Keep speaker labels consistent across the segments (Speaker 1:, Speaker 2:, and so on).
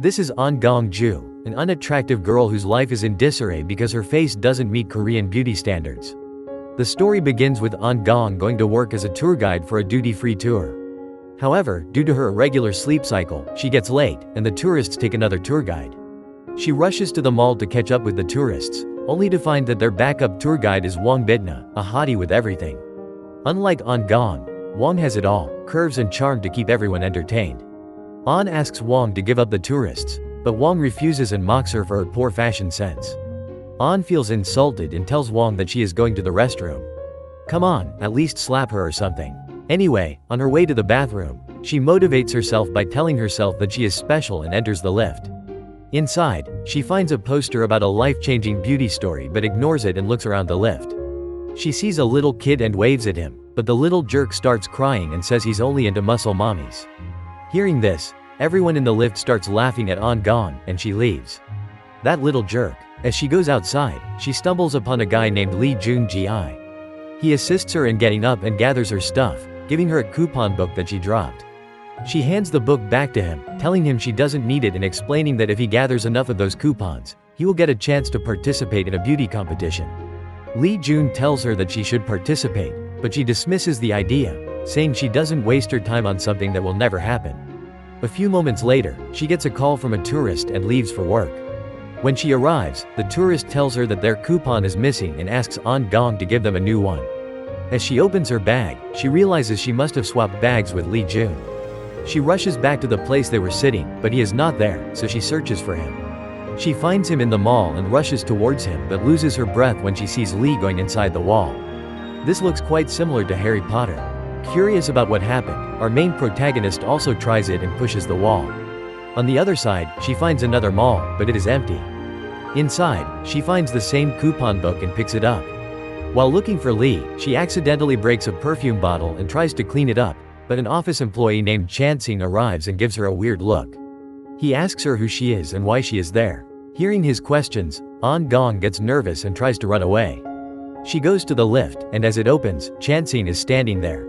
Speaker 1: This is An Gong-ju, an unattractive girl whose life is in disarray because her face doesn't meet Korean beauty standards. The story begins with An Gong going to work as a tour guide for a duty-free tour. However, due to her irregular sleep cycle, she gets late, and the tourists take another tour guide. She rushes to the mall to catch up with the tourists, only to find that their backup tour guide is Wong Bitna, a hottie with everything. Unlike An Gong, Wong has it all, curves and charm to keep everyone entertained. An asks Wong to give up the tourists, but Wong refuses and mocks her for her poor fashion sense. An feels insulted and tells Wong that she is going to the restroom. Come on, at least slap her or something. Anyway, on her way to the bathroom, she motivates herself by telling herself that she is special and enters the lift. Inside, she finds a poster about a life-changing beauty story but ignores it and looks around the lift. She sees a little kid and waves at him, but the little jerk starts crying and says he's only into muscle mommies. Hearing this, everyone in the lift starts laughing at An Gong, and she leaves. That little jerk. As she goes outside, she stumbles upon a guy named Lee Jun-gi. He assists her in getting up and gathers her stuff, giving her a coupon book that she dropped. She hands the book back to him, telling him she doesn't need it and explaining that if he gathers enough of those coupons, he will get a chance to participate in a beauty competition. Lee Jun tells her that she should participate, but she dismisses the idea, saying she doesn't waste her time on something that will never happen. A few moments later, she gets a call from a tourist and leaves for work. When she arrives, the tourist tells her that their coupon is missing and asks An Gong to give them a new one. As she opens her bag, she realizes she must have swapped bags with Lee Jun. She rushes back to the place they were sitting, but he is not there, so she searches for him. She finds him in the mall and rushes towards him but loses her breath when she sees Lee going inside the wall. This looks quite similar to Harry Potter. Curious about what happened, our main protagonist also tries it and pushes the wall. On the other side, she finds another mall, but it is empty. Inside, she finds the same coupon book and picks it up. While looking for Lee, she accidentally breaks a perfume bottle and tries to clean it up, but an office employee named Chansing arrives and gives her a weird look. He asks her who she is and why she is there. Hearing his questions, An Gong gets nervous and tries to run away. She goes to the lift, and as it opens, Chansing is standing there.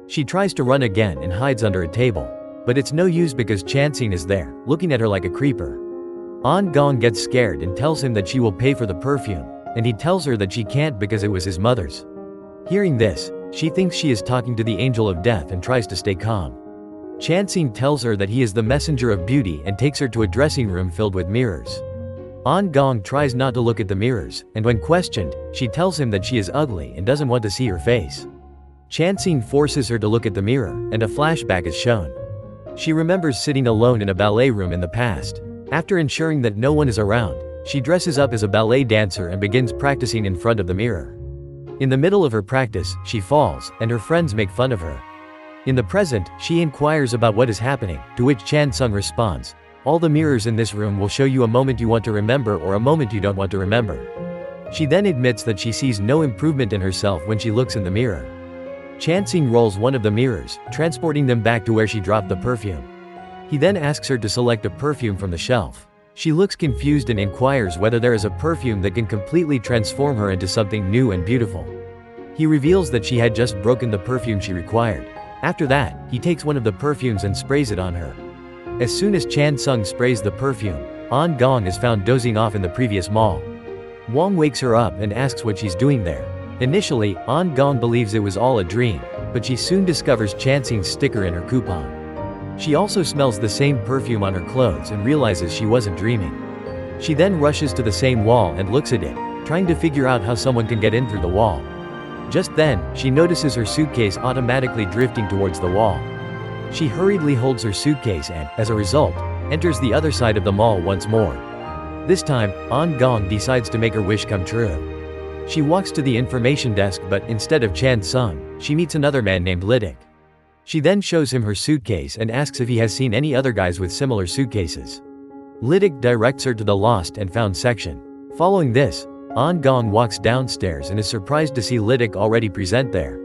Speaker 1: She tries to run again and hides under a table. But it's no use because Chansing is there, looking at her like a creeper. An Gong gets scared and tells him that she will pay for the perfume, and he tells her that she can't because it was his mother's. Hearing this, she thinks she is talking to the angel of death and tries to stay calm. Chansing tells her that he is the messenger of beauty and takes her to a dressing room filled with mirrors. An Gong tries not to look at the mirrors, and when questioned, she tells him that she is ugly and doesn't want to see her face. Chansing forces her to look at the mirror, and a flashback is shown. She remembers sitting alone in a ballet room in the past. After ensuring that no one is around, she dresses up as a ballet dancer and begins practicing in front of the mirror. In the middle of her practice, she falls, and her friends make fun of her. In the present, she inquires about what is happening, to which Chan Sung responds, "All the mirrors in this room will show you a moment you want to remember or a moment you don't want to remember." She then admits that she sees no improvement in herself when she looks in the mirror. Chansing rolls one of the mirrors, transporting them back to where she dropped the perfume. He then asks her to select a perfume from the shelf. She looks confused and inquires whether there is a perfume that can completely transform her into something new and beautiful. He reveals that she had just broken the perfume she required. After that, he takes one of the perfumes and sprays it on her. As soon as Chan Sung sprays the perfume, An Gong is found dozing off in the previous mall. Wong wakes her up and asks what she's doing there. Initially, An Gong believes it was all a dream, but she soon discovers Chansing's sticker in her coupon. She also smells the same perfume on her clothes and realizes she wasn't dreaming. She then rushes to the same wall and looks at it, trying to figure out how someone can get in through the wall. Just then, she notices her suitcase automatically drifting towards the wall. She hurriedly holds her suitcase and, as a result, enters the other side of the mall once more. This time, An Gong decides to make her wish come true. She walks to the information desk but instead of Chan Sung, she meets another man named Liddick. She then shows him her suitcase and asks if he has seen any other guys with similar suitcases. Liddick directs her to the lost and found section. Following this, An Gong walks downstairs and is surprised to see Liddick already present there.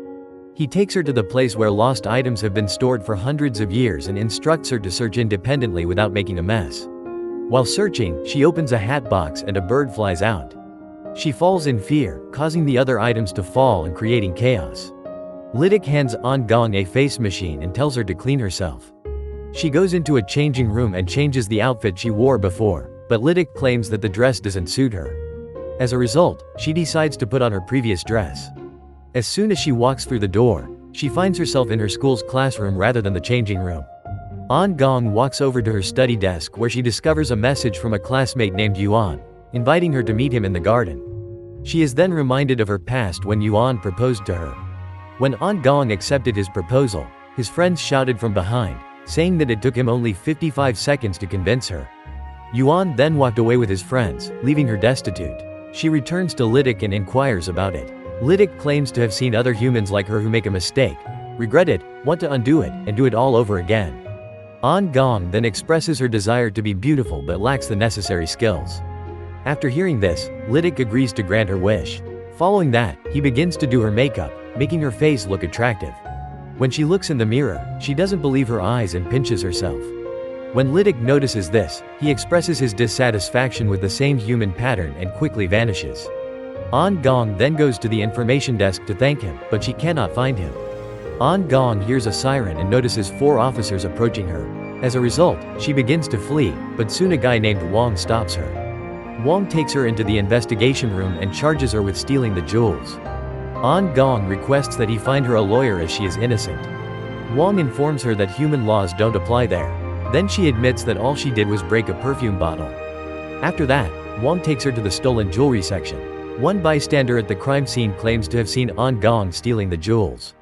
Speaker 1: He takes her to the place where lost items have been stored for hundreds of years and instructs her to search independently without making a mess. While searching, she opens a hat box and a bird flies out. She falls in fear, causing the other items to fall and creating chaos. Liddick hands An Gong a face machine and tells her to clean herself. She goes into a changing room and changes the outfit she wore before, but Lydic claims that the dress doesn't suit her. As a result, she decides to put on her previous dress. As soon as she walks through the door, she finds herself in her school's classroom rather than the changing room. An Gong walks over to her study desk where she discovers a message from a classmate named Yuan, inviting her to meet him in the garden. She is then reminded of her past when Yuan proposed to her. When An Gong accepted his proposal, his friends shouted from behind, saying that it took him only 55 seconds to convince her. Yuan then walked away with his friends, leaving her destitute. She returns to Lydic and inquires about it. Lydic claims to have seen other humans like her who make a mistake, regret it, want to undo it, and do it all over again. An Gong then expresses her desire to be beautiful but lacks the necessary skills. After hearing this, Lydic agrees to grant her wish. Following that, he begins to do her makeup, making her face look attractive. When she looks in the mirror, she doesn't believe her eyes and pinches herself. When Lydic notices this, he expresses his dissatisfaction with the same human pattern and quickly vanishes. An Gong then goes to the information desk to thank him, but she cannot find him. An Gong hears a siren and notices 4 officers approaching her. As a result, she begins to flee, but soon a guy named Wang stops her. Wang takes her into the investigation room and charges her with stealing the jewels. An Gong requests that he find her a lawyer as she is innocent. Wang informs her that human laws don't apply there. Then she admits that all she did was break a perfume bottle. After that, Wang takes her to the stolen jewelry section. One bystander at the crime scene claims to have seen An Gong stealing the jewels.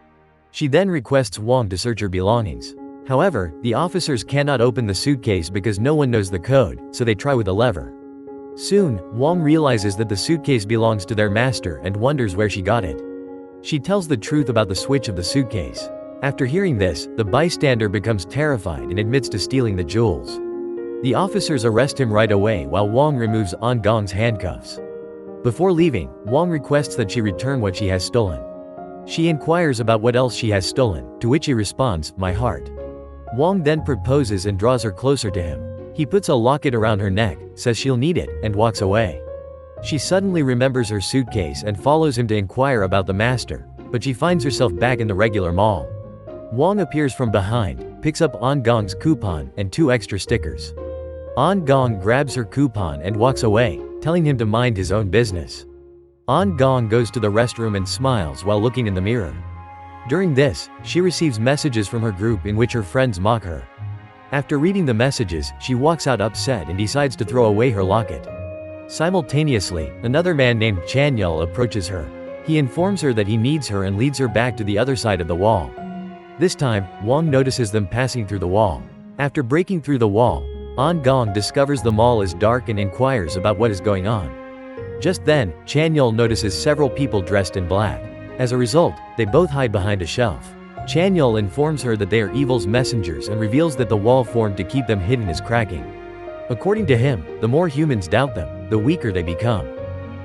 Speaker 1: She then requests Wang to search her belongings. However, the officers cannot open the suitcase because no one knows the code, so they try with a lever. Soon, Wang realizes that the suitcase belongs to their master and wonders where she got it. She tells the truth about the switch of the suitcase. After hearing this, the bystander becomes terrified and admits to stealing the jewels. The officers arrest him right away while Wang removes An Gong's handcuffs. Before leaving, Wang requests that she return what she has stolen. She inquires about what else she has stolen, to which he responds, "My heart." Wang then proposes and draws her closer to him. He puts a locket around her neck, says she'll need it, and walks away. She suddenly remembers her suitcase and follows him to inquire about the master, but she finds herself back in the regular mall. Wang appears from behind, picks up An Gong's coupon and 2 extra stickers. An Gong grabs her coupon and walks away, telling him to mind his own business. An Gong goes to the restroom and smiles while looking in the mirror. During this, she receives messages from her group in which her friends mock her. After reading the messages, she walks out upset and decides to throw away her locket. Simultaneously, another man named Chanyel approaches her. He informs her that he needs her and leads her back to the other side of the wall. This time, Wang notices them passing through the wall. After breaking through the wall, An Gong discovers the mall is dark and inquires about what is going on. Just then, Chanyel notices several people dressed in black. As a result, they both hide behind a shelf. Chanyel informs her that they are evil's messengers and reveals that the wall formed to keep them hidden is cracking. According to him, the more humans doubt them, the weaker they become.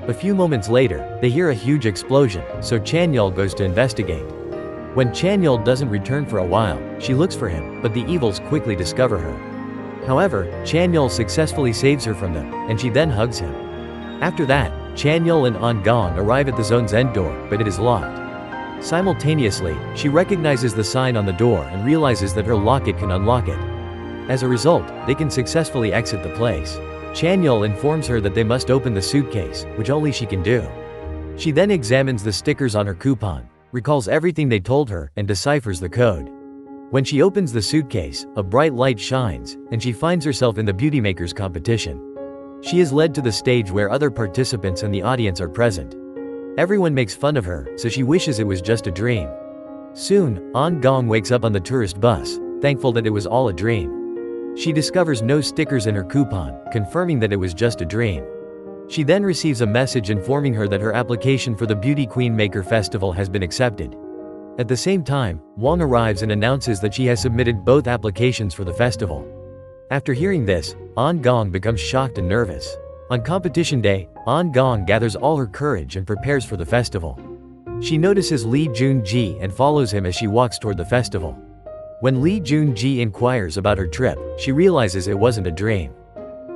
Speaker 1: A few moments later, they hear a huge explosion, so Chanyel goes to investigate. When Chanyel doesn't return for a while, she looks for him, but the evils quickly discover her. However, Chanyel successfully saves her from them, and she then hugs him. After that, Chanyel and An Gong arrive at the zone's end door, but it is locked. Simultaneously, she recognizes the sign on the door and realizes that her locket can unlock it. As a result, they can successfully exit the place. Chanyel informs her that they must open the suitcase, which only she can do. She then examines the stickers on her coupon, recalls everything they told her, and deciphers the code. When she opens the suitcase, a bright light shines, and she finds herself in the beauty makers competition. She is led to the stage where other participants and the audience are present. Everyone makes fun of her, so she wishes it was just a dream. Soon, An Gong wakes up on the tourist bus, thankful that it was all a dream. She discovers no stickers in her coupon, confirming that it was just a dream. She then receives a message informing her that her application for the Beauty Queen Maker Festival has been accepted. At the same time, Wang arrives and announces that she has submitted both applications for the festival. After hearing this, An Gong becomes shocked and nervous. On competition day, An Gong gathers all her courage and prepares for the festival. She notices Li Junji and follows him as she walks toward the festival. When Li Junji inquires about her trip, she realizes it wasn't a dream.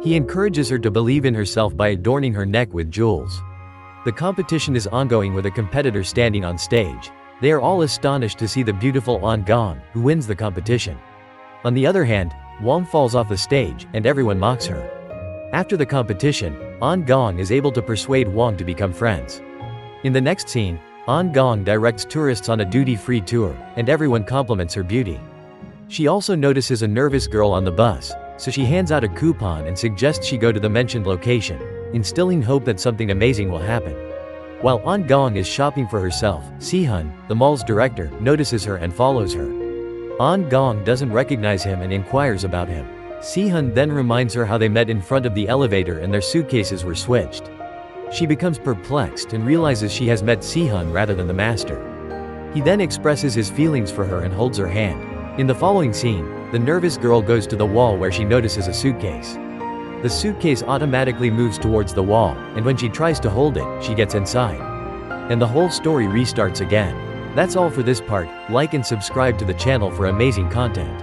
Speaker 1: He encourages her to believe in herself by adorning her neck with jewels. The competition is ongoing with a competitor standing on stage. They are all astonished to see the beautiful An Gong, who wins the competition. On the other hand, Wang falls off the stage, and everyone mocks her. After the competition, An Gong is able to persuade Wang to become friends. In the next scene, An Gong directs tourists on a duty-free tour, and everyone compliments her beauty. She also notices a nervous girl on the bus, so she hands out a coupon and suggests she go to the mentioned location, instilling hope that something amazing will happen. While An Gong is shopping for herself, Si-hun, the mall's director, notices her and follows her. An Gong doesn't recognize him and inquires about him. Si-hun then reminds her how they met in front of the elevator and their suitcases were switched. She becomes perplexed and realizes she has met Si-hun rather than the master. He then expresses his feelings for her and holds her hand. In the following scene, the nervous girl goes to the wall where she notices a suitcase. The suitcase automatically moves towards the wall, and when she tries to hold it, she gets inside. And the whole story restarts again. That's all for this part. Like and subscribe to the channel for amazing content.